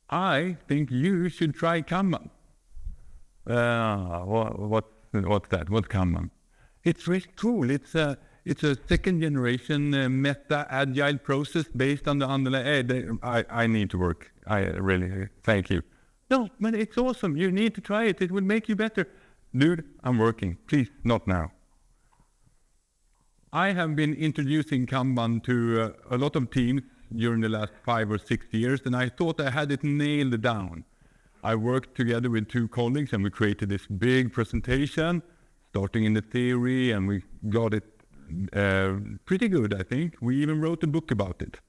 I think you should try Kanban. What's that? What's Kanban? It's really cool. It's a second generation meta agile process based on the underlying. I need to work. I really thank you. No, but it's awesome. You need to try it. It will make you better. Dude, I'm working. Please, not now. I have been introducing Kanban to a lot of teams during the last 5 or 6 years, and I thought I had it nailed down. I worked together with 2 colleagues, and we created this big presentation, starting in the theory, and we got it pretty good, I think. We even wrote a book about it.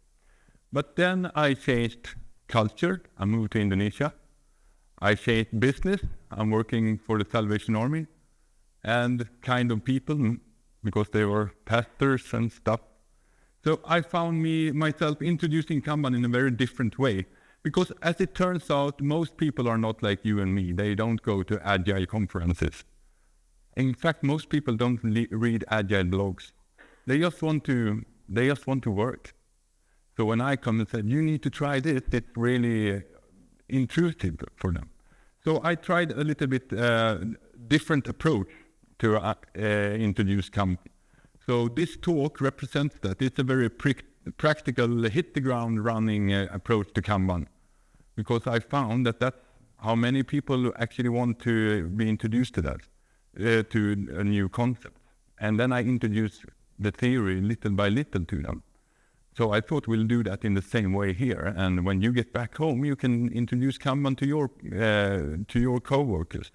But then I changed culture. I moved to Indonesia. I changed business. I'm working for the Salvation Army, and kind of people, because they were pastors and stuff. So I found myself introducing Kanban in a very different way. Because as it turns out, most people are not like you and me. They don't go to Agile conferences. In fact, most people don't read Agile blogs. They just want to work. So when I come and said, you need to try this, it's really intrusive for them. So I tried a little bit different approach to introduce Kanban. So this talk represents that. It's a very practical, hit the ground running approach to Kanban. Because I found that that's how many people actually want to be introduced to that, to a new concept. And then I introduce the theory little by little to them. So I thought we'll do that in the same way here. And when you get back home, you can introduce Kanban to your co-workers.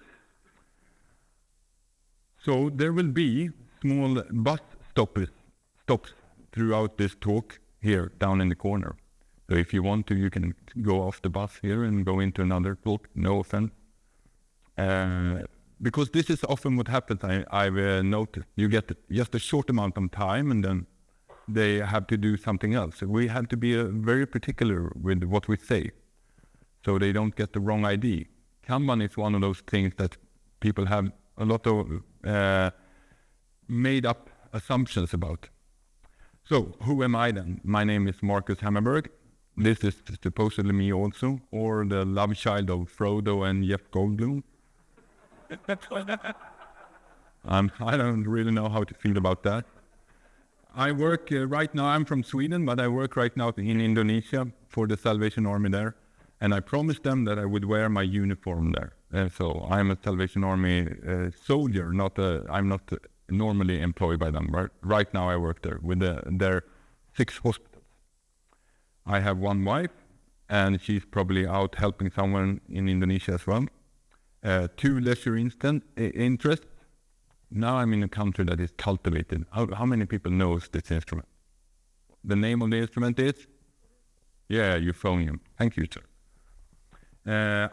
So there will be small bus stops throughout this talk here down in the corner. So if you want to, you can go off the bus here and go into another talk, no offense. Because this is often what happens, I've noticed. You get just a short amount of time and then they have to do something else. So we have to be very particular with what we say so they don't get the wrong idea. Kanban is one of those things that people have a lot of made up assumptions about. So who am I then? My name is Marcus Hammarberg. This is supposedly me also, or the love child of Frodo and Jeff Goldblum. I don't really know how to feel about that. I work right now, I'm from Sweden, but I work right now in Indonesia for the Salvation Army there. And I promised them that I would wear my uniform there. So I'm a Salvation Army soldier, I'm not normally employed by them. Right now I work there with their 6 hospitals. I have 1 wife, and she's probably out helping someone in Indonesia as well. 2 leisure interests. Now I'm in a country that is cultivated. How many people knows this instrument? The name of the instrument is? Yeah, euphonium. Thank you, sir.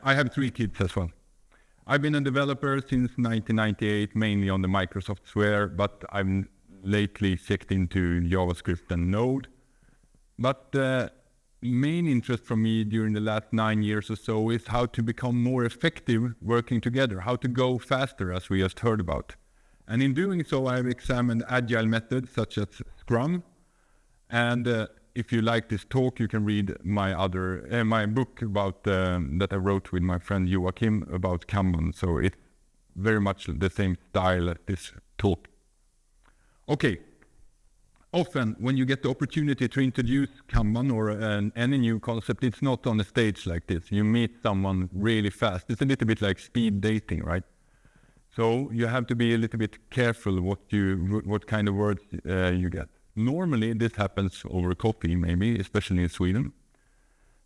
I have 3 kids as well. I've been a developer since 1998, mainly on the Microsoft sphere, but I've lately checked into JavaScript and Node. But main interest for me during the last 9 years or so is how to become more effective working together, how to go faster, as we just heard about. And in doing so, I've examined agile methods such as Scrum. And if you like this talk, you can read my book about that I wrote with my friend Joachim about Kanban. So it's very much the same style as this talk. Okay. Often, when you get the opportunity to introduce Kanban or any new concept, it's not on a stage like this. You meet someone really fast. It's a little bit like speed dating, right? So you have to be a little bit careful what kind of words you get. Normally, this happens over coffee, maybe, especially in Sweden.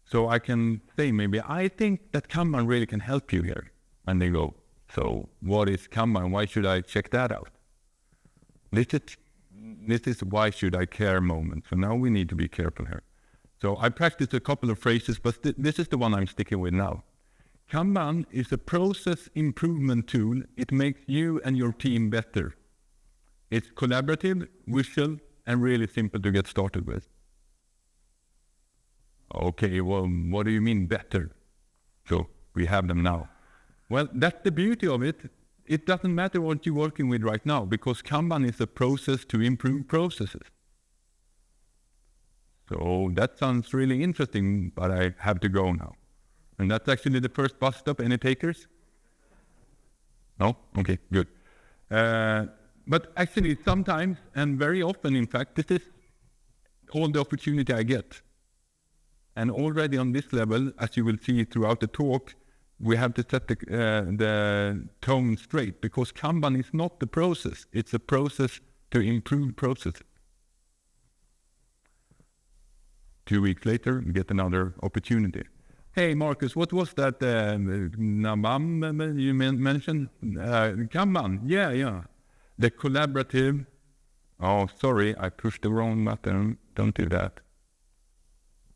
So I can say maybe, I think that Kanban really can help you here. And they go, so what is Kanban? Why should I check that out? This is why should I care moment. So now we need to be careful here. So I practiced a couple of phrases, but this is the one I'm sticking with now. Kanban is a process improvement tool. It makes you and your team better. It's collaborative, visual, and really simple to get started with. Okay, well, what do you mean better? So we have them now. Well, that's the beauty of it. It doesn't matter what you're working with right now, because Kanban is a process to improve processes. So that sounds really interesting, but I have to go now. And that's actually the first bus stop. Any takers? No? Okay, good. But actually sometimes, and very often in fact, this is all the opportunity I get. And already on this level, as you will see throughout the talk, we have to set the tone straight, because Kanban is not the process. It's a process to improve processes. 2 weeks later, we get another opportunity. Hey, Marcus, what was that Nabam you mentioned? Kanban, yeah. The collaborative. Oh, sorry, I pushed the wrong button. Don't do that.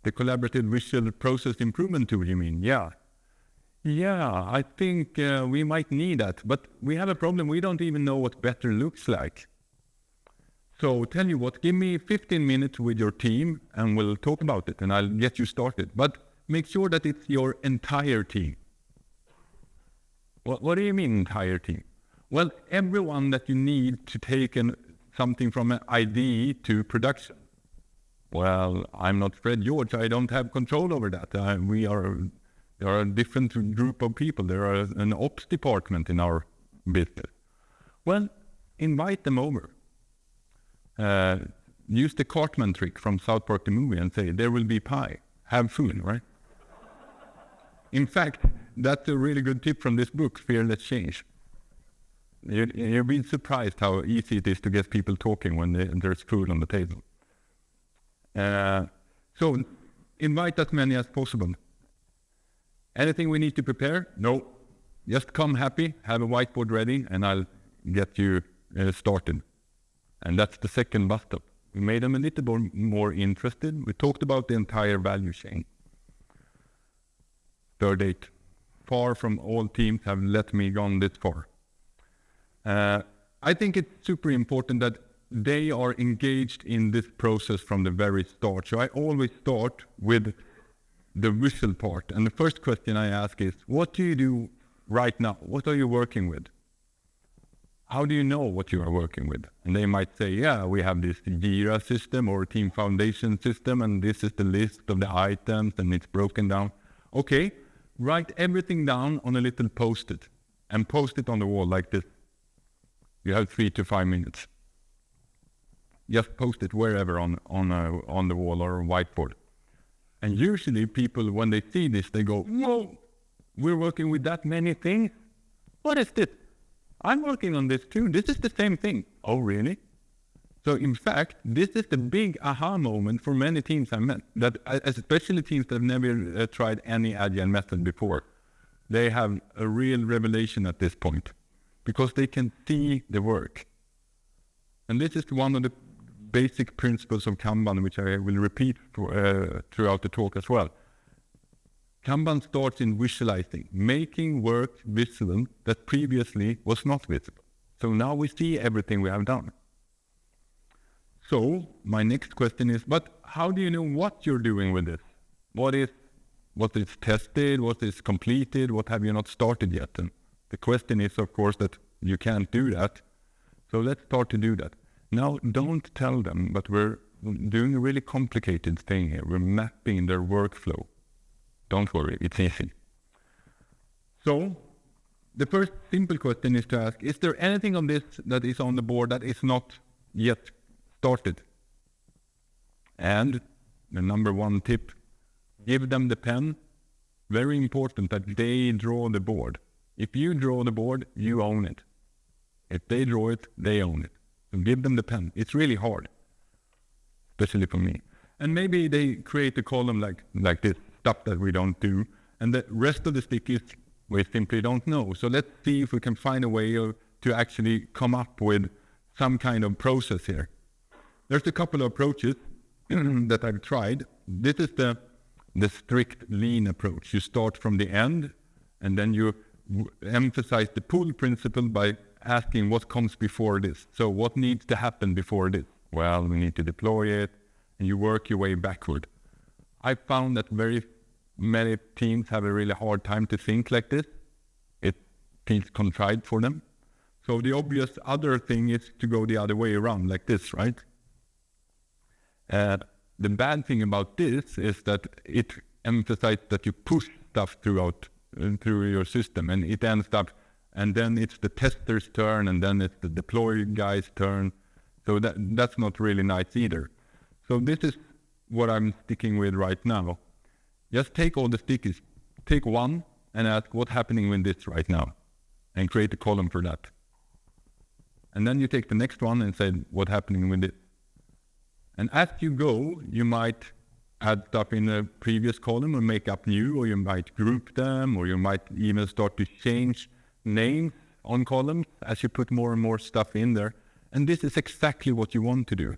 The collaborative visual process improvement tool, you mean? Yeah, I think we might need that. But we have a problem. We don't even know what better looks like. So tell you what, give me 15 minutes with your team and we'll talk about it and I'll get you started. But make sure that it's your entire team. What do you mean entire team? Well, everyone that you need to take something from an idea to production. Well, I'm not Fred George. I don't have control over that. There are a different group of people. There are an ops department in our business. Well, invite them over. Use the Cartman trick from South Park the movie and say, there will be pie. Have food, right? In fact, that's a really good tip from this book, Fearless Change. You'll be surprised how easy it is to get people talking when there's food on the table. So invite as many as possible. Anything we need to prepare? No. Just come happy, have a whiteboard ready, and I'll get you started. And that's the second bus stop. We made them a little more interested. We talked about the entire value chain. Third date. Far from all teams have let me gone this far. I think it's super important that they are engaged in this process from the very start. So I always start with the visual part. And the first question I ask is, what do you do right now? What are you working with? How do you know what you are working with? And they might say, yeah, we have this Jira system or Team Foundation system, and this is the list of the items, and it's broken down. Okay, write everything down on a little post-it, and post it on the wall like this. You have 3 to 5 minutes. Just post it wherever on the wall or a whiteboard. And usually people, when they see this, they go, whoa, we're working with that many things? What is this? I'm working on this too. This is the same thing. Oh, really? So in fact, this is the big aha moment for many teams I met, that especially teams that have never tried any Agile method before. They have a real revelation at this point, because they can see the work. And this is one of the basic principles of Kanban, which I will repeat throughout the talk as well. Kanban starts in visualizing, making work visible that previously was not visible. So now we see everything we have done. So my next question is, but how do you know what you're doing with this? What is tested, what is completed, what have you not started yet? And the question is, of course, that you can't do that. So let's start to do that. Now, don't tell them, but we're doing a really complicated thing here. We're mapping their workflow. Don't worry, it's easy. So, the first simple question is to ask, is there anything on this that is on the board that is not yet started? And the number one tip, give them the pen. Very important that they draw the board. If you draw the board, you own it. If they draw it, they own it. So give them the pen. It's really hard, especially for me. And maybe they create a column like this, stuff that we don't do, and the rest of the stick is we simply don't know. So let's see if we can find a way to actually come up with some kind of process here. There's a couple of approaches that I've tried. This is the strict lean approach. You start from the end, and then you emphasize the pull principle by asking what comes before this. So what needs to happen before this? Well, we need to deploy it, and you work your way backward. I found that very many teams have a really hard time to think like this. It feels contrived for them. So the obvious other thing is to go the other way around, like this, right? The bad thing about this is that it emphasizes that you push stuff through your system, and it ends up, and then it's the tester's turn, and then it's the deploy guy's turn. So that's not really nice either. So this is what I'm sticking with right now. Just take all the stickers, take one and ask what's happening with this right now, and create a column for that. And then you take the next one and say what's happening with it. And as you go, you might add stuff in a previous column or make up new, or you might group them, or you might even start to change names on columns as you put more and more stuff in there. And this is exactly what you want to do.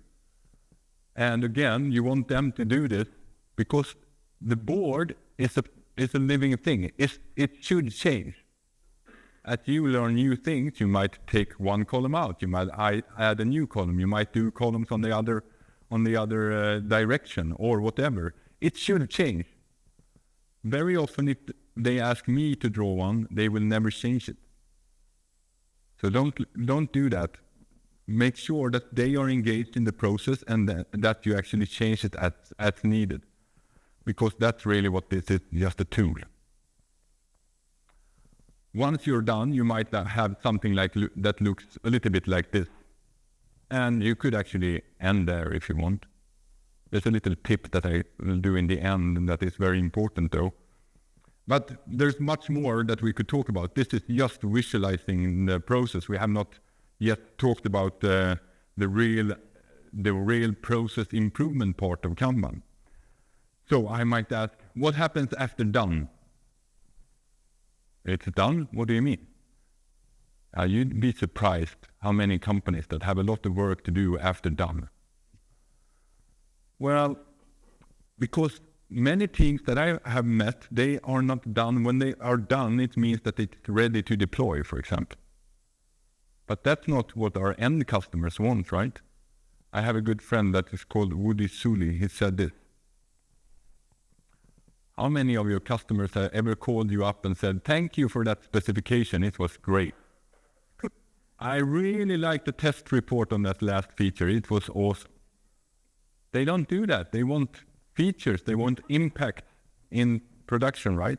And again, you want them to do this because the board is a living thing. It should change. As you learn new things, you might take one column out. You might add a new column. You might do columns on the other direction or whatever. It should change. Very often, if they ask me to draw one, they will never change it. So don't do that. Make sure that they are engaged in the process and that you actually change it as needed. Because that's really what this is, just a tool. Once you're done, you might have something like that looks a little bit like this. And you could actually end there if you want. There's a little tip that I will do in the end, and that is very important though. But there's much more that we could talk about. This is just visualizing the process. We have not yet talked about the real process improvement part of Kanban. So I might ask, what happens after done? It's done? What do you mean? You'd be surprised how many companies that have a lot of work to do after done. Well, because many teams that I have met, they are not done. When they are done, it means that it's ready to deploy, for example. But that's not what our end customers want, right? I have a good friend that is called Woody Sully. He said this. How many of your customers have ever called you up and said, thank you for that specification, it was great. I really like the test report on that last feature, it was awesome. They don't do that. They want features, they want impact in production, right?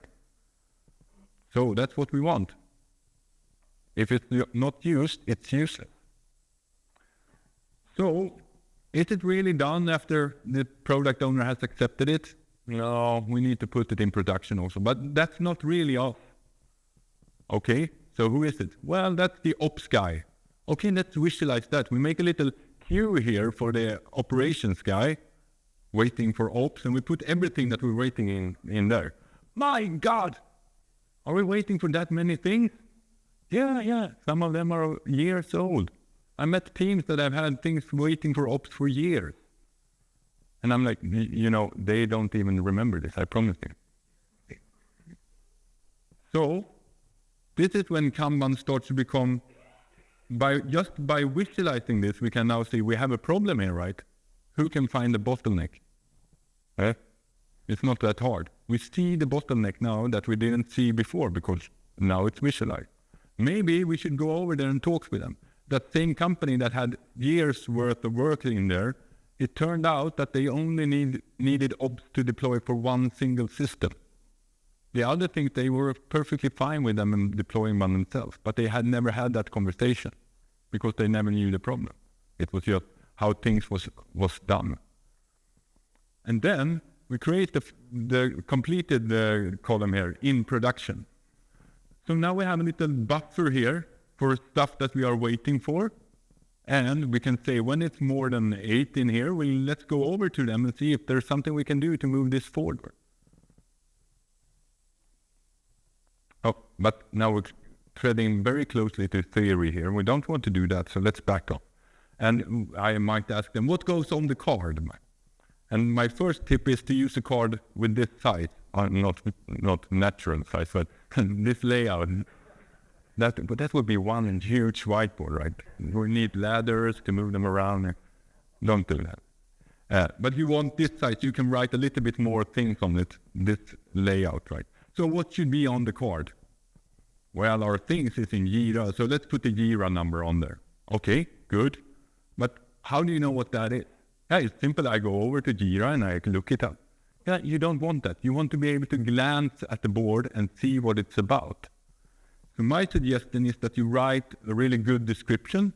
So that's what we want. If it's not used, it's useless. So, is it really done after the product owner has accepted it? No, we need to put it in production also, but that's not really us. Okay, so who is it? Well, that's the ops guy. Okay, let's visualize that. We make a little queue here for the operations guy, waiting for ops, and we put everything that we're waiting in there. My God! Are we waiting for that many things? Yeah, some of them are years old. I met teams that have had things waiting for ops for years. And I'm like, they don't even remember this, I promise you. So, this is when Kanban starts to become, by visualizing this, we can now see we have a problem here, right? Who can find the bottleneck? It's not that hard. We see the bottleneck now that we didn't see before because now it's visualized. Maybe we should go over there and talk with them. That same company that had years worth of work in there, it turned out that they only needed ops to deploy for one single system. The other things, they were perfectly fine with them and deploying by themselves, but they had never had that conversation because they never knew the problem. It was just how things was done. And then we create the completed column here in production. So now we have a little buffer here for stuff that we are waiting for. And we can say when it's more than 8 in here, let's go over to them and see if there's something we can do to move this forward. Oh, but now we're treading very closely to theory here. We don't want to do that, so let's back up. And I might ask them, what goes on the card? And my first tip is to use a card with this size, not natural size, but this layout. But that would be one huge whiteboard, right? We need ladders to move them around. Don't do that. But you want this size, you can write a little bit more things on it, this layout, right? So what should be on the card? Well, our things is in Jira, so let's put the Jira number on there. Okay, good. But how do you know what that is? Yeah, it's simple. I go over to Jira and I can look it up. Yeah, you don't want that. You want to be able to glance at the board and see what it's about. So my suggestion is that you write a really good description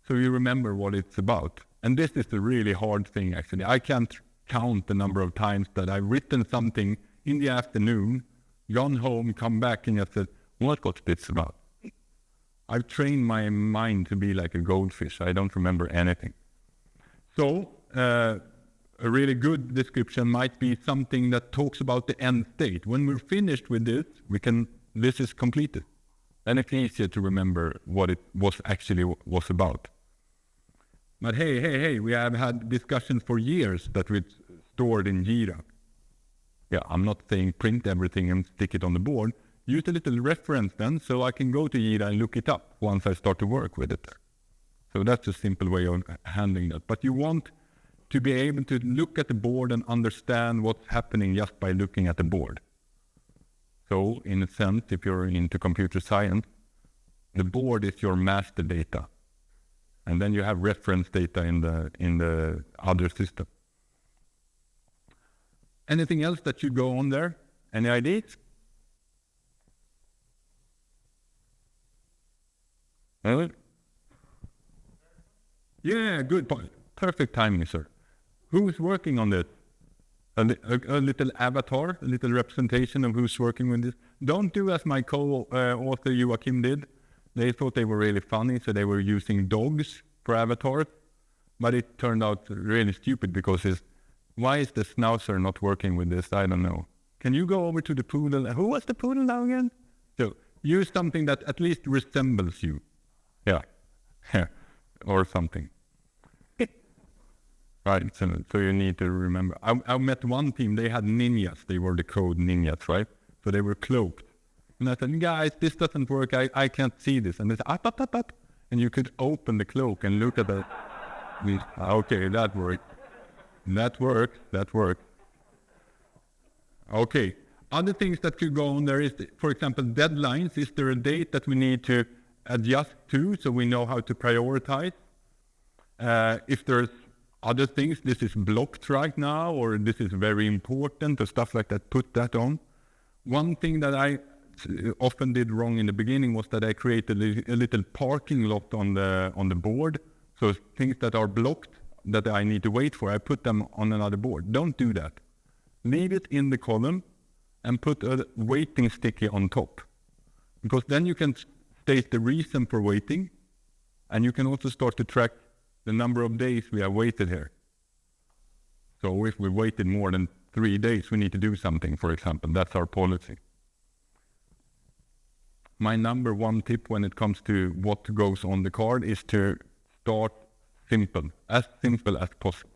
so you remember what it's about. And this is a really hard thing, actually. I can't count the number of times that I've written something in the afternoon, gone home, come back, and just said, what's this about? I've trained my mind to be like a goldfish. I don't remember anything. So a really good description might be something that talks about the end state. When we're finished with this, this is completed. And it's easier to remember what it was about. But hey, we have had discussions for years that we've stored in Jira. Yeah, I'm not saying print everything and stick it on the board. Use a little reference then, so I can go to Jira and look it up once I start to work with it. So that's a simple way of handling that. But you want to be able to look at the board and understand what's happening just by looking at the board. So in a sense, if you're into computer science, the board is your master data. And then you have reference data in the other system. Anything else that should go on there? Any ideas? Yeah, good point. Perfect timing, sir. Who's working on this? A little avatar, a little representation of who's working with this. Don't do as my co-author Joachim did. They thought they were really funny, so they were using dogs for avatars. But it turned out really stupid because why is the schnauzer not working with this? I don't know. Can you go over to the poodle? Who was the poodle now again? So use something that at least resembles you. Yeah. Or something. Right, so you need to remember. I met one team, they had ninjas. They were the code ninjas, right? So they were cloaked. And I said, guys, this doesn't work. I can't see this. And they said, up. And you could open the cloak and look at it. Okay, that worked. That worked. Okay. Other things that could go on there is, for example, deadlines. Is there a date that we need to adjust to so we know how to prioritize? If there's other things, this is blocked right now, or this is very important, or stuff like that, put that on. One thing that I often did wrong in the beginning was that I created a little parking lot on the board. So things that are blocked, that I need to wait for, I put them on another board. Don't do that. Leave it in the column and put a waiting sticky on top. Because then you can state the reason for waiting, and you can also start to track the number of days we have waited here. So if we waited more than 3 days, we need to do something, for example. That's our policy. My number one tip when it comes to what goes on the card is to start simple as possible.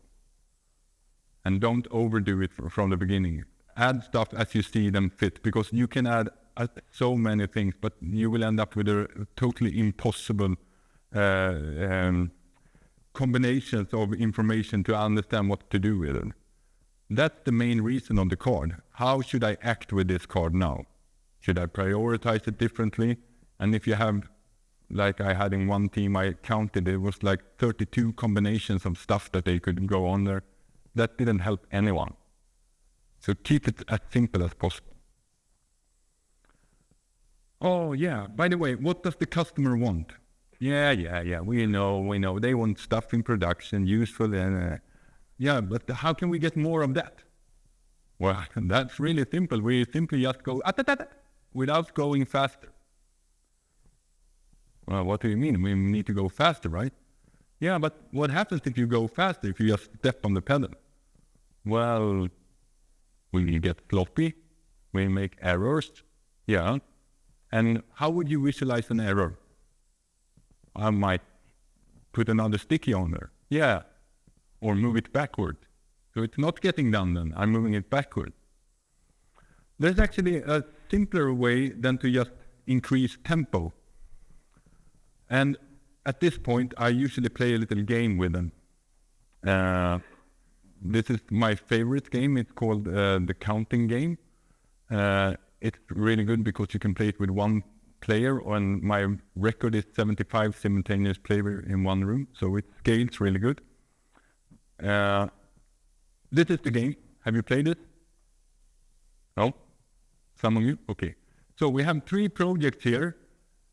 And don't overdo it from the beginning. Add stuff as you see them fit, because you can add so many things, but you will end up with a totally impossible combinations of information to understand what to do with it. That's the main reason on the card. How should I act with this card now? Should I prioritize it differently? And if you have, like I had in one team, I counted, it was like 32 combinations of stuff that they could go on there. That didn't help anyone. So keep it as simple as possible. Oh yeah, by the way, what does the customer want? Yeah, we know. They want stuff in production, useful, and yeah, but how can we get more of that? Well, that's really simple. We simply just go without going faster. Well, what do you mean? We need to go faster, right? Yeah, but what happens if you go faster, if you just step on the pedal? Well, we get sloppy, we make errors, yeah. And how would you visualize an error? I might put another sticky on there. Yeah. Or move it backward. So it's not getting done then. I'm moving it backward. There's actually a simpler way than to just increase tempo. And at this point, I usually play a little game with them. This is my favorite game. It's called the counting game. It's really good because you can play it with one player, and my record is 75 simultaneous players in one room, so it scales really good. This is the game. Have you played it? Some of you? Okay. So we have 3 projects here.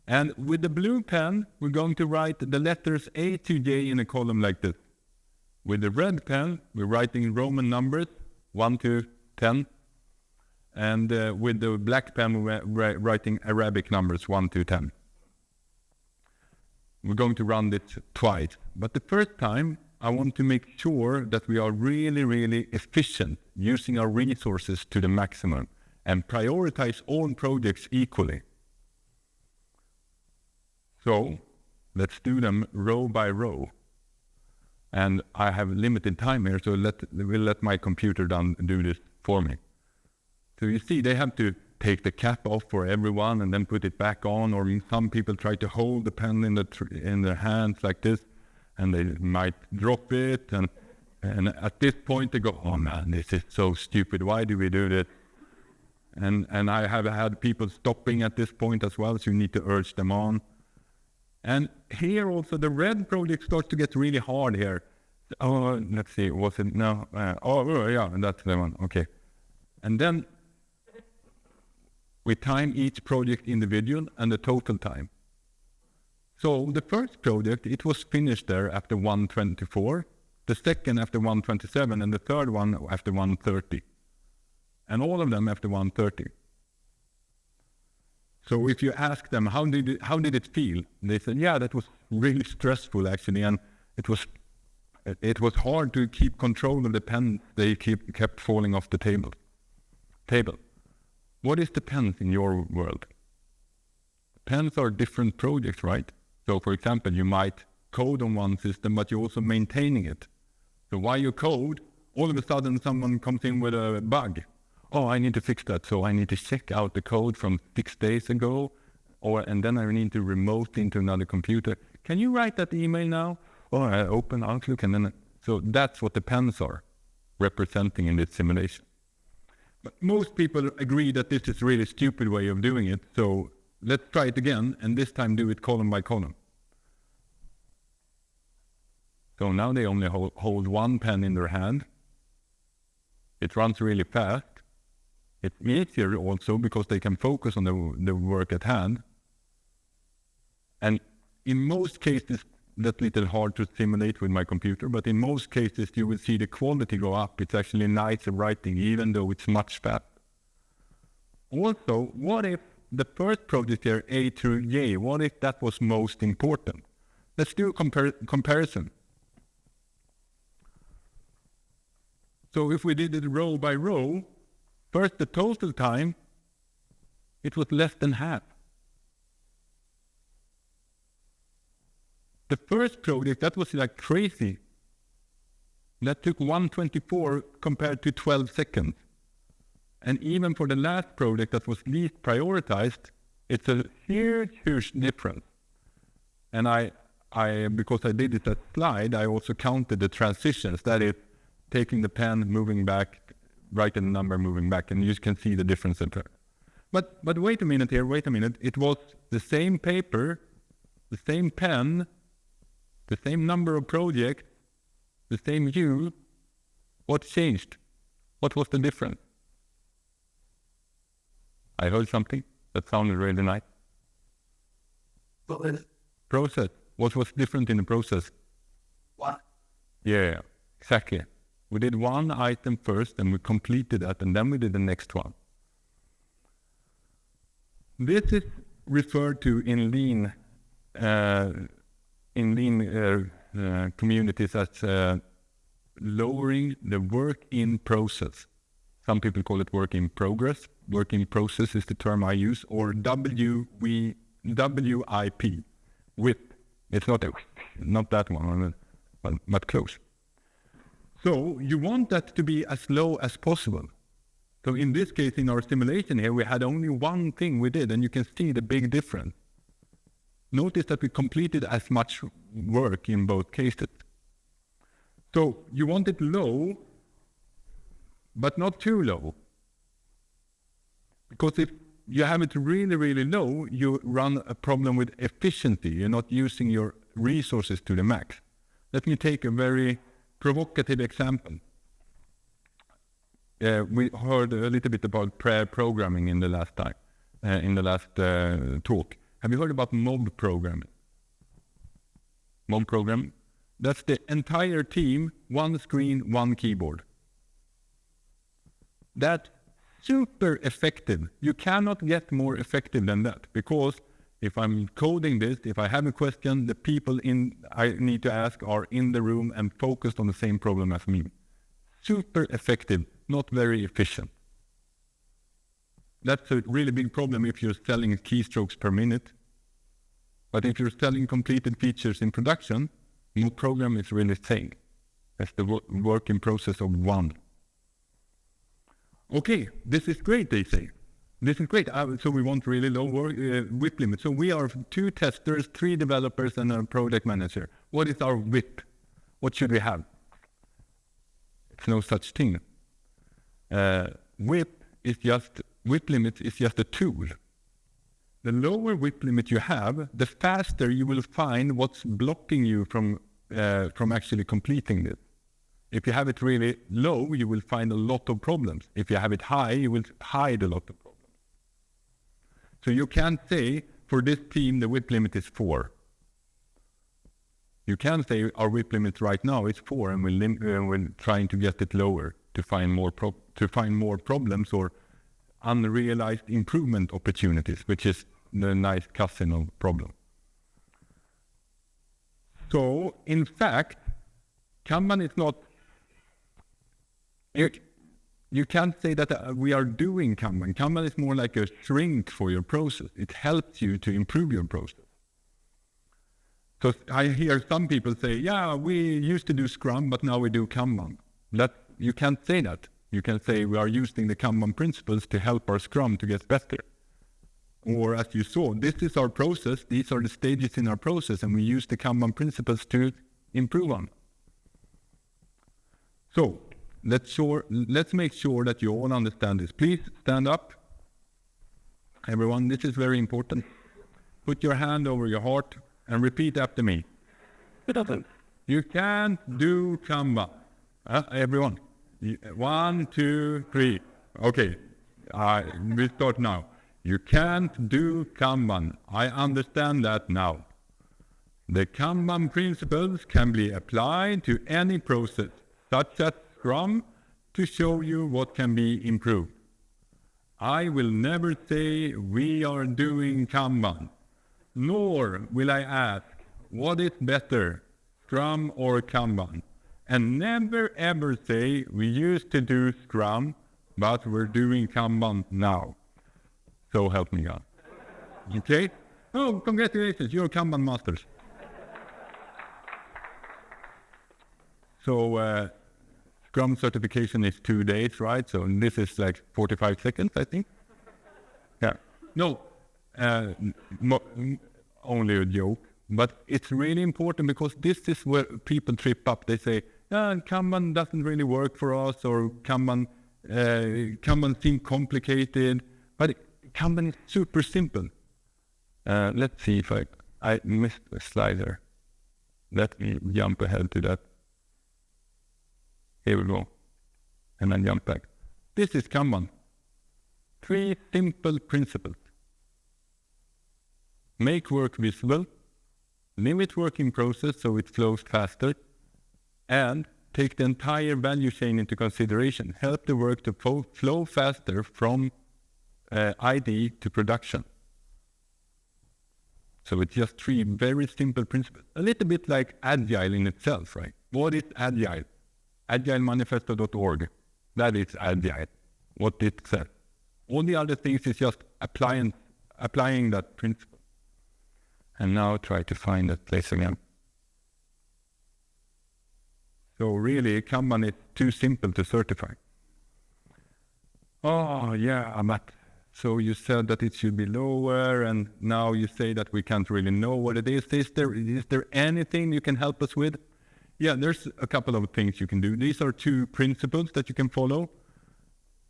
And with the blue pen, we're going to write the letters A to J in a column like this. With the red pen, we're writing Roman numbers, 1 to 10. And with the black pen, we're writing Arabic numbers, 1 to 10. We're going to run this twice. But the first time, I want to make sure that we are really, really efficient, using our resources to the maximum, and prioritize all projects equally. So let's do them row by row. And I have limited time here, so we'll let my computer do this for me. So you see, they have to take the cap off for everyone and then put it back on, or some people try to hold the pen in their hands like this, and they might drop it, and at this point they go, oh man, this is so stupid, why do we do this? And I have had people stopping at this point as well, so you need to urge them on. And here also the red project starts to get really hard here. Oh, let's see, was it, no, oh yeah, that's the one, okay. And then we time each project individual and the total time. So the first project, it was finished there after 1:24, the second after 1:27, and the third one after 1:30. And all of them after 1:30. So if you ask them, how did it feel? They said, yeah, that was really stressful actually, and it was hard to keep control of the pen. They kept falling off the table. What is the pens in your world? Pens are different projects, right? So for example, you might code on one system, but you're also maintaining it. So while you code, all of a sudden someone comes in with a bug. Oh, I need to fix that. So I need to check out the code from 6 days ago, and then I need to remote into another computer. Can you write that email now? Oh, I open Outlook, and then, so that's what the pens are representing in this simulation. But most people agree that this is a really stupid way of doing it. So let's try it again, and this time do it column by column. So now they only hold one pen in their hand. It runs really fast. It's easier also because they can focus on the work at hand. And in most cases, that's a little hard to simulate with my computer, but in most cases you will see the quality go up. It's actually nicer writing, even though it's much faster. Also, what if the first project here, A through J, what if that was most important? Let's do a comparison. So if we did it row by row, first the total time, it was less than half. The first project, that was like crazy. That took 1:24 compared to 12 seconds. And even for the last project that was least prioritized, it's a huge difference. And I because I did it that slide, I also counted the transitions. That is, taking the pen, moving back, writing the number, moving back, and you can see the difference there. But wait a minute here, It was the same paper, the same pen, the same number of projects, the same hue. What changed? What was the difference? I heard something that sounded really nice. Process. What was different in the process? What? Yeah, exactly. We did one item first, and we completed that, and then we did the next one. This is referred to in lean communities as lowering the work in process. Some people call it work in progress. Work in process is the term I use, or WIP, WIP. It's not that one, but close. So you want that to be as low as possible. So in this case, in our simulation here, we had only one thing we did, and you can see the big difference. Notice that we completed as much work in both cases. So you want it low, but not too low. Because if you have it really, really low, you run a problem with efficiency. You're not using your resources to the max. Let me take a very provocative example. we heard a little bit about pair programming in the last time, in the last talk. Have you heard about mob programming? Mob programming? That's the entire team, one screen, one keyboard. That's super effective. You cannot get more effective than that, because if I'm coding this, if I have a question, the people I need to ask are in the room and focused on the same problem as me. Super effective, not very efficient. That's a really big problem if you're selling keystrokes per minute. But if you're selling completed features in production, your program is really same. That's the work in process of one. Okay, this is great, they say. This is great. So we want really low WIP limit. So we are 2 testers, 3 developers, and a project manager. What is our WIP? What should we have? It's no such thing. WIP limit is just a tool. The lower WIP limit you have, the faster you will find what's blocking you from actually completing this. If you have it really low, you will find a lot of problems. If you have it high, you will hide a lot of problems. So you can't say, for this team, the WIP limit is 4. You can say our WIP limit right now is 4, and we're trying to get it lower to find more problems or unrealized improvement opportunities, which is the nice cousin of problem. So, in fact, Kanban is not... You can't say that we are doing Kanban. Kanban is more like a shrink for your process. It helps you to improve your process. So I hear some people say, yeah, we used to do Scrum, but now we do Kanban. You can't say that. You can say we are using the Kanban principles to help our Scrum to get better. Or as you saw, this is our process, these are the stages in our process, and we use the Kanban principles to improve on. So, let's make sure that you all understand this. Please stand up. Everyone, this is very important. Put your hand over your heart and repeat after me. You can't do Kanban. Everyone. 1, 2, 3. Okay, we start now. You can't do Kanban. I understand that now. The Kanban principles can be applied to any process, such as Scrum, to show you what can be improved. I will never say we are doing Kanban, nor will I ask what is better, Scrum or Kanban, and never ever say we used to do Scrum, but we're doing Kanban now. So help me God. Okay? Oh, congratulations, you're Kanban masters. So, Scrum certification is 2 days, right? So this is like 45 seconds, I think. Yeah. No, only a joke. But it's really important because this is where people trip up. They say, Kanban doesn't really work for us, or Kanban seems complicated. But Kanban is super simple. Let's see if I missed a slide there. Let me jump ahead to that. Here we go. And then jump back. This is Kanban. 3 simple principles. Make work visible, limit work in process so it flows faster, and take the entire value chain into consideration. Help the work to flow faster from ID to production. So it's just 3 very simple principles. A little bit like Agile in itself, right? What is Agile? agilemanifesto.org. That is Agile, what it says. All the other things is just applying that principle. And now try to find that place again. So really, Kanban is too simple to certify. Oh yeah, but so you said that it should be lower, and now you say that we can't really know what it is. Is there anything you can help us with? Yeah, there's a couple of things you can do. These are 2 principles that you can follow.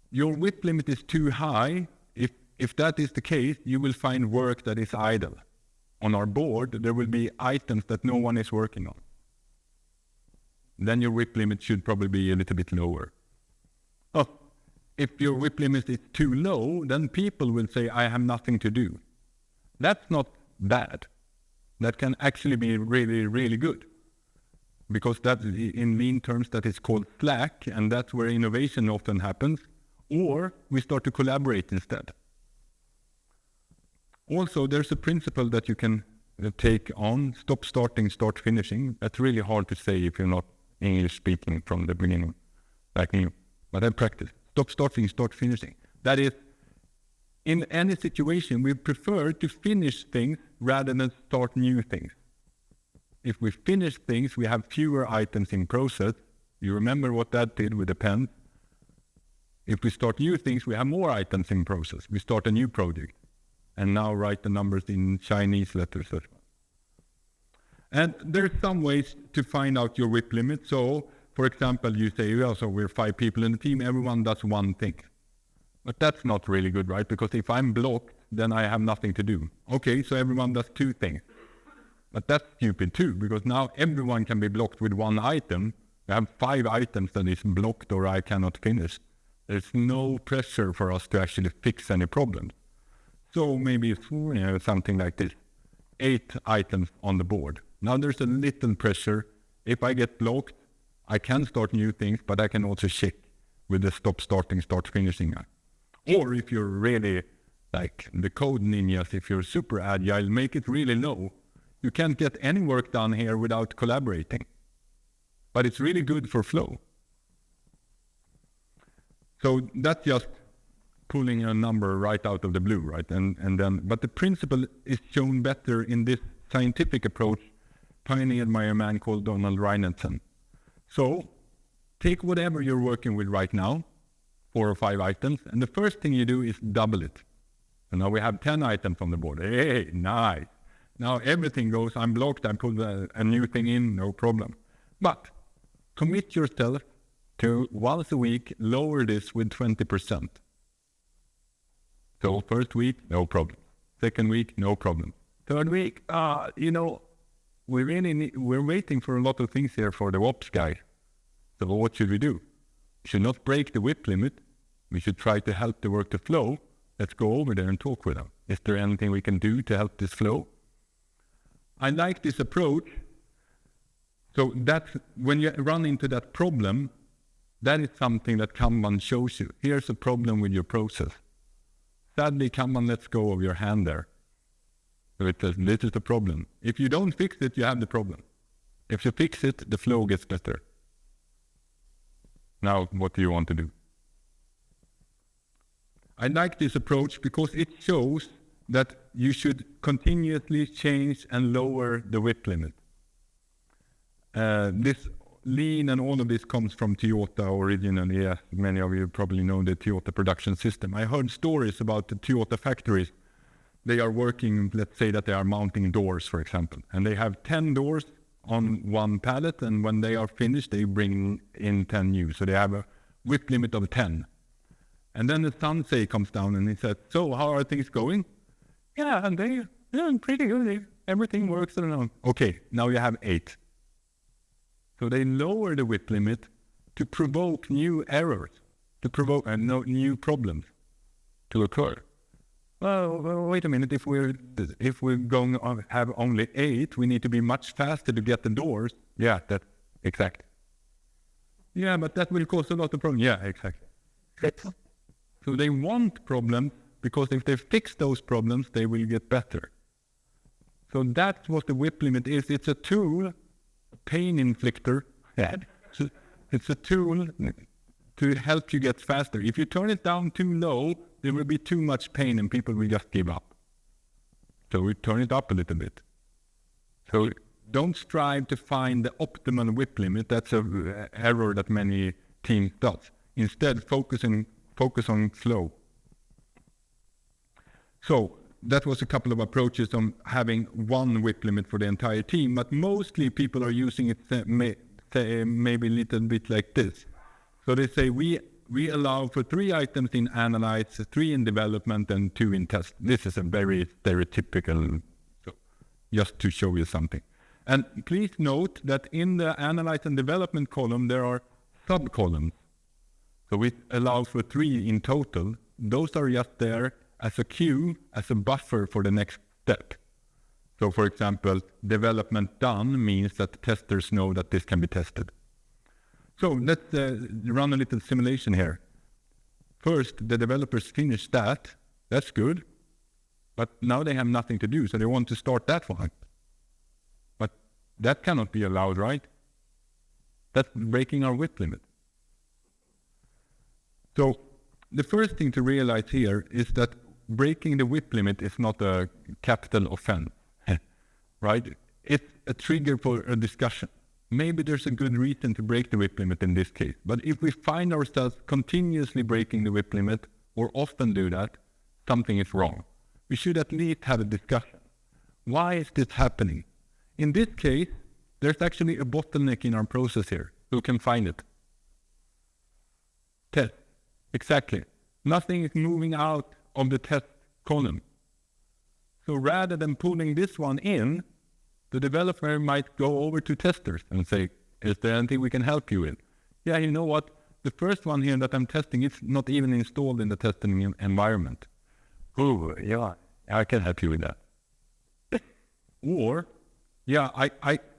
Your WIP limit is too high. If that is the case, you will find work that is idle. On our board, there will be items that no one is working on. Then your WIP limit should probably be a little bit lower. Oh, if your WIP limit is too low, then people will say, I have nothing to do. That's not bad. That can actually be really, really good. Because that, in lean terms, that is called slack, and that's where innovation often happens. Or we start to collaborate instead. Also, there's a principle that you can take on, stop starting, start finishing. That's really hard to say if you're not English speaking from the beginning, like me. But I practice. Stop starting, start finishing. That is, in any situation, we prefer to finish things rather than start new things. If we finish things, we have fewer items in process. You remember what that did with the pen. If we start new things, we have more items in process. We start a new project. And now write the numbers in Chinese letters as well. And there's some ways to find out your WIP limit. So, for example, you say, well, so we're 5 people in the team, everyone does one thing. But that's not really good, right? Because if I'm blocked, then I have nothing to do. Okay, so everyone does 2 things. But that's stupid too, because now everyone can be blocked with 1 item. I have 5 items that is blocked or I cannot finish. There's no pressure for us to actually fix any problems. So maybe something like this, 8 items on the board. Now there's a little pressure. If I get blocked, I can start new things, but I can also check with the stop starting, start finishing. Or if you're really like the code ninjas, if you're super agile, make it really low. You can't get any work done here without collaborating. But it's really good for flow. So that's just pulling a number right out of the blue, right? But the principle is shown better in this scientific approach pioneered by a man called Donald Reinhardt. So take whatever you're working with right now, 4 or 5 items, and the first thing you do is double it. So now we have 10 items on the board. Hey, nice. Now everything goes, I'm blocked, I put a new thing in, no problem. But commit yourself to once a week, lower this with 20%. So first week, no problem. Second week, no problem. Third week, we're waiting for a lot of things here for the ops guy. So what should we do? We should not break the WIP limit. We should try to help the work to flow. Let's go over there and talk with them. Is there anything we can do to help this flow? I like this approach. So that's when you run into that problem, that is something that Kanban shows you. Here's a problem with your process. Sadly, Kanban lets go of your hand there. So it says, this is the problem. If you don't fix it, you have the problem. If you fix it, the flow gets better. Now, what do you want to do? I like this approach because it shows that you should continuously change and lower the WIP limit. This lean and all of this comes from Toyota originally. Yes, many of you probably know the Toyota production system. I heard stories about the Toyota factories. They are working, let's say that they are mounting doors, for example, and they have 10 doors on one pallet, and when they are finished, they bring in 10 new. So they have a WIP limit of 10. And then the sensei comes down and he says, so how are things going? Yeah, and they're pretty good. Everything works around. Okay, now you have 8. So they lower the WIP limit to provoke new errors, to provoke new problems to occur. Well, wait a minute. If we're going to have only 8, we need to be much faster to get the doors. Yeah, that's exactly. Yeah, but that will cause a lot of problems. Yeah, exactly. So they want problems because if they fix those problems, they will get better. So that's what the WIP limit is. It's a tool, a pain inflictor. It's a tool to help you get faster. If you turn it down too low, there will be too much pain and people will just give up. So we turn it up a little bit. So don't strive to find the optimal WIP limit. That's an error that many teams does. Instead, focus on flow. So that was a couple of approaches on having one WIP limit for the entire team, but mostly people are using it maybe a little bit like this. So they say we allow for 3 items in analyze, 3 in development, and 2 in test. This is a very stereotypical, so just to show you something. And please note that in the analyze and development column, there are sub-columns. So it allows for 3 in total. Those are just there as a queue, as a buffer for the next step. So for example, development done means that the testers know that this can be tested. So let's run a little simulation here. First, the developers finish that. That's good. But now they have nothing to do, so they want to start that one. But that cannot be allowed, right? That's breaking our WIP limit. So the first thing to realize here is that breaking the WIP limit is not a capital offense, right? It's a trigger for a discussion. Maybe there's a good reason to break the WIP limit in this case. But if we find ourselves continuously breaking the WIP limit, or often do that, something is wrong. We should at least have a discussion. Why is this happening? In this case, there's actually a bottleneck in our process here. Who can find it? Test. Exactly. Nothing is moving out of the test column. So rather than pulling this one in, the developer might go over to testers and say, is there anything we can help you with? Yeah, you know what? The first one here that I'm testing, it's not even installed in the testing environment. Oh, yeah, I can help you with that. Or, yeah,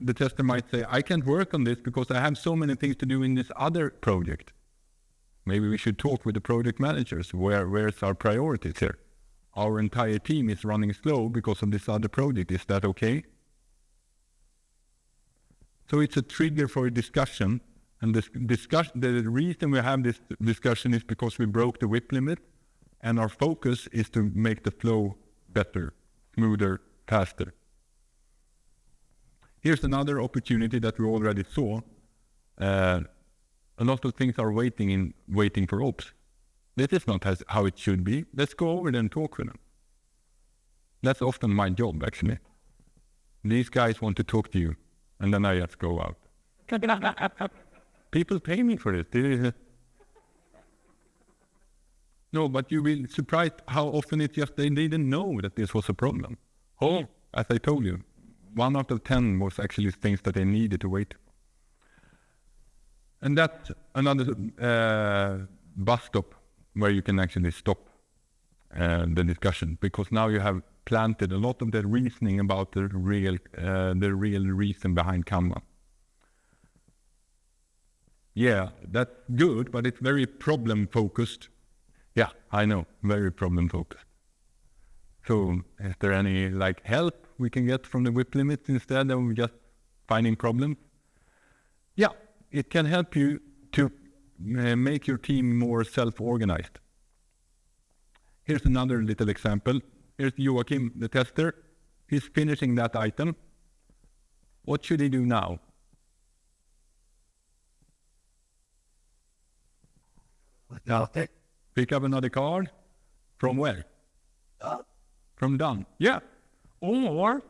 the tester might say, I can't work on this because I have so many things to do in this other project. Maybe we should talk with the project managers. Where's our priorities here? Our entire team is running slow because of this other project. Is that okay? So it's a trigger for a discussion. And the reason we have this discussion is because we broke the WIP limit. And our focus is to make the flow better, smoother, faster. Here's another opportunity that we already saw. A lot of things are waiting for ops. This is not how it should be. Let's go over there and talk with them. That's often my job, actually. These guys want to talk to you, and then I just go out. People pay me for it. No, but you will be surprised how often it's just they didn't know that this was a problem. Oh, as I told you, 1 out of 10 was actually things that they needed to wait. And that's another bus stop where you can actually stop the discussion, because now you have planted a lot of the reasoning about the real reason behind Kanban. Yeah, that's good, but it's very problem focused. Yeah, I know, very problem focused. So is there any help we can get from the WIP limits instead of just finding problems? Yeah, it can help you to make your team more self-organized. Here's another little example. Here's Joachim, the tester. He's finishing that item. What should he do now? Pick up another card. From where? From done. Yeah. Or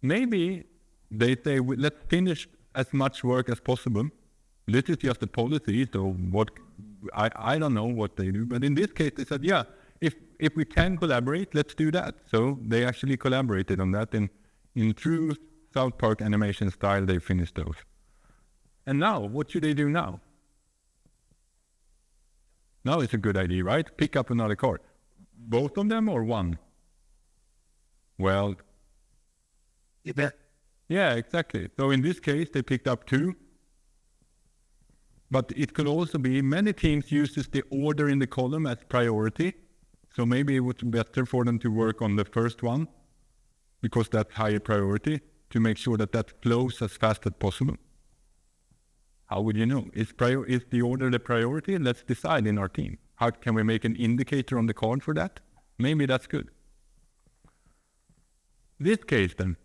maybe they say, let's finish as much work as possible. This is just a policy, so I don't know what they do. But in this case, they said, yeah, if we can collaborate, let's do that. So they actually collaborated on that. In true South Park animation style, they finished those. And now, what should they do now? Now it's a good idea, right? Pick up another card. Both of them or one? Well, yeah, exactly. So in this case, they picked up 2. But it could also be many teams uses the order in the column as priority. So maybe it would be better for them to work on the first one, because that's higher priority, to make sure that flows as fast as possible. How would you know? Is the order the priority? Let's decide in our team. How can we make an indicator on the card for that? Maybe that's good. This case then.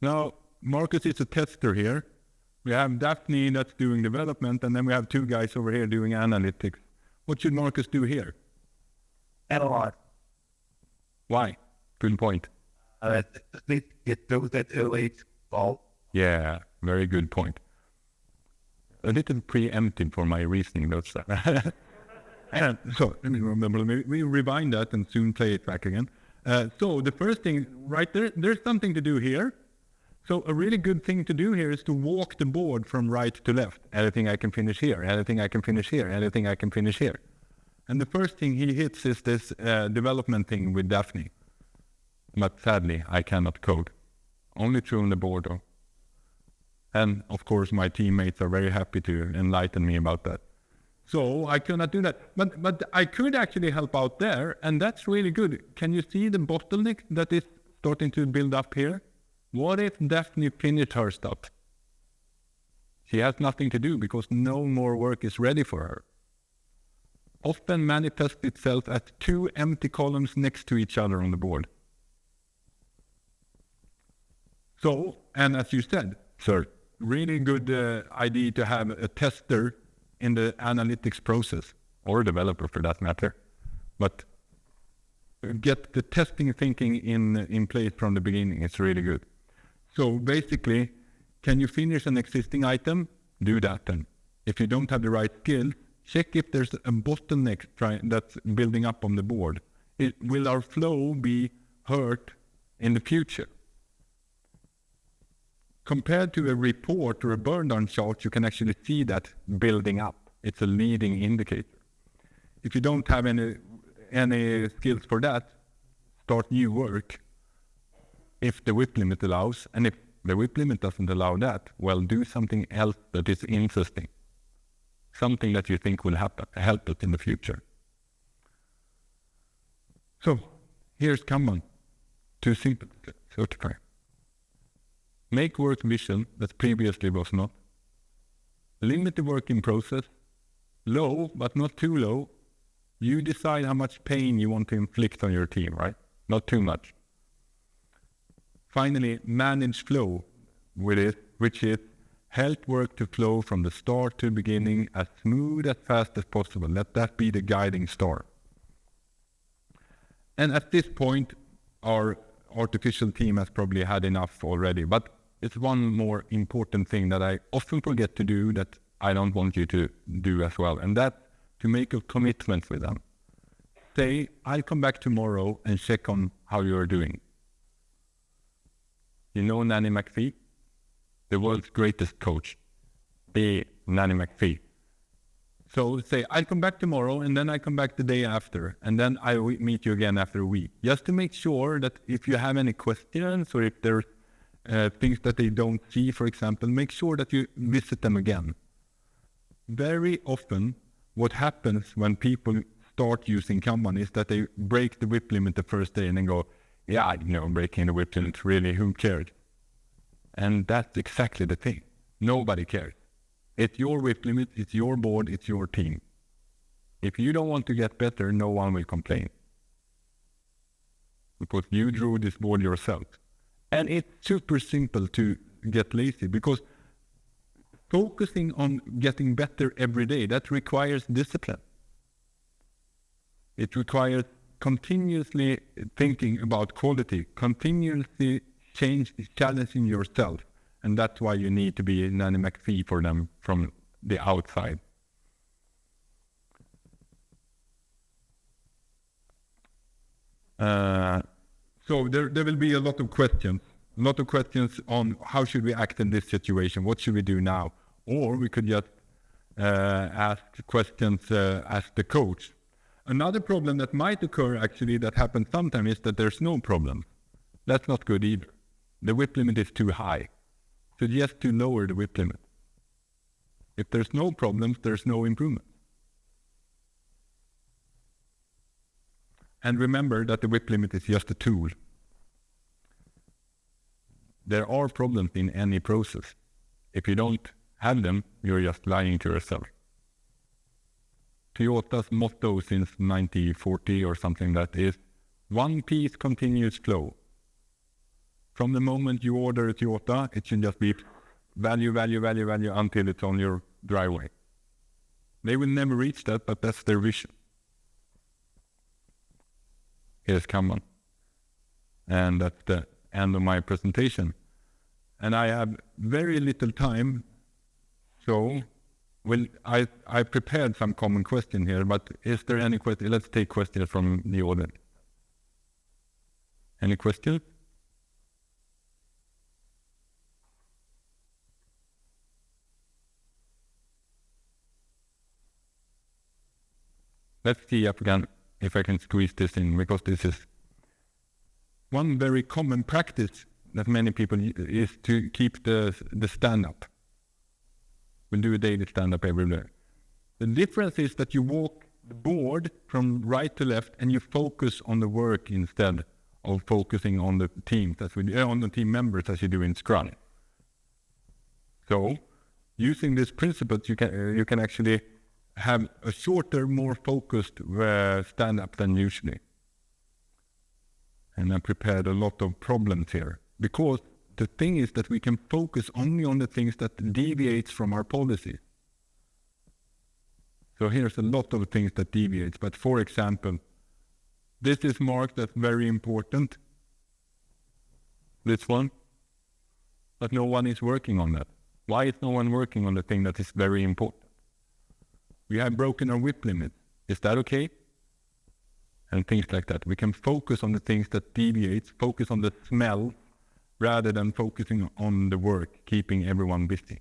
Now, Marcus is a tester here. We have Daphne that's doing development, and then we have 2 guys over here doing analytics. What should Marcus do here? Analyze. Why? Good point. Get those that early fall. Yeah, very good point. A little preemptive for my reasoning, though. So let me remember. We rewind that and soon play it back again. So the first thing, right there's something to do here. So a really good thing to do here is to walk the board from right to left. Anything I can finish here, anything I can finish here, anything I can finish here. And the first thing he hits is this development thing with Daphne. But sadly, I cannot code. Only through the board though. And of course, my teammates are very happy to enlighten me about that. So I cannot do that. But I could actually help out there, and that's really good. Can you see the bottleneck that is starting to build up here? What if Daphne finished her stuff? She has nothing to do because no more work is ready for her. Often manifests itself as 2 empty columns next to each other on the board. So, and as you said, sir, really good idea to have a tester in the analytics process, or a developer for that matter. But get the testing thinking in place from the beginning. It's really good. So basically, can you finish an existing item? Do that then. If you don't have the right skills, check if there's a bottleneck that's building up on the board. Will our flow be hurt in the future? Compared to a report or a burn down chart, you can actually see that building up. It's a leading indicator. If you don't have any skills for that, start new work. If the WIP limit allows, and if the WIP limit doesn't allow that, well, do something else that is interesting. Something that you think will help us in the future. So, here's Kanban. 2 simple to certify. Make work vision that previously was not. Limit the work in process. Low, but not too low. You decide how much pain you want to inflict on your team, right? Not too much. Finally, manage flow with it, which is help work to flow from the start to the beginning as smooth, as fast as possible. Let that be the guiding star. And at this point, our artificial team has probably had enough already, but it's one more important thing that I often forget to do that I don't want you to do as well, and that's to make a commitment with them. Say, I'll come back tomorrow and check on how you're doing. You know Nanny McPhee? The world's greatest coach. Be Nanny McPhee. So say, I'll come back tomorrow, and then I come back the day after, and then I will meet you again after a week. Just to make sure that if you have any questions, or if there's things that they don't see, for example, make sure that you visit them again. Very often, what happens when people start using Kanban is that they break the WIP limit the first day and then go, yeah, breaking the WIP limit, really, who cares? And that's exactly the thing. Nobody cares. It's your WIP limit, it's your board, it's your team. If you don't want to get better, no one will complain. Because you drew this board yourself. And it's super simple to get lazy, because focusing on getting better every day, that requires discipline. It requires continuously thinking about quality, continuously challenging yourself. And that's why you need to be Nanny McPhee for them from the outside. So there will be a lot of questions on how should we act in this situation, what should we do now? Or we could just ask questions as the coach. Another problem that might occur, actually, that happens sometimes, is that there's no problem. That's not good either. The WIP limit is too high. So just to lower the WIP limit. If there's no problems, there's no improvement. And remember that the WIP limit is just a tool. There are problems in any process. If you don't have them, you're just lying to yourself. Toyota's motto since 1940 or something that is, one piece continuous flow. From the moment you order a Toyota, it should just be value until it's on your driveway. They will never reach that, but that's their vision. Here's Kanban. And that's the end of my presentation. And I have very little time, so I prepared some common question here, but is there any question? Let's take questions from the audience. Any questions? let's see if I can squeeze this in, because this is one very common practice that many people is to keep the stand-up. We'll do a daily stand-up every day. The difference is that you walk the board from right to left and you focus on the work instead of focusing on the teams, on the team members as you do in Scrum. So, using these principles, you can actually have a shorter, more focused stand-up than usually. And I prepared a lot of problems here, because the thing is that we can focus only on the things that deviates from our policy. So here's a lot of things that deviates, but for example, this is marked as very important, this one, but no one is working on that. Why is no one working on the thing that is very important? We have broken our whip limit. Is that okay? And things like that. We can focus on the things that deviate, focus on the smell, rather than focusing on the work, keeping everyone busy.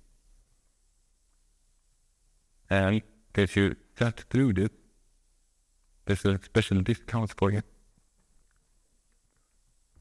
And if you sat through this, there's a special discount for you.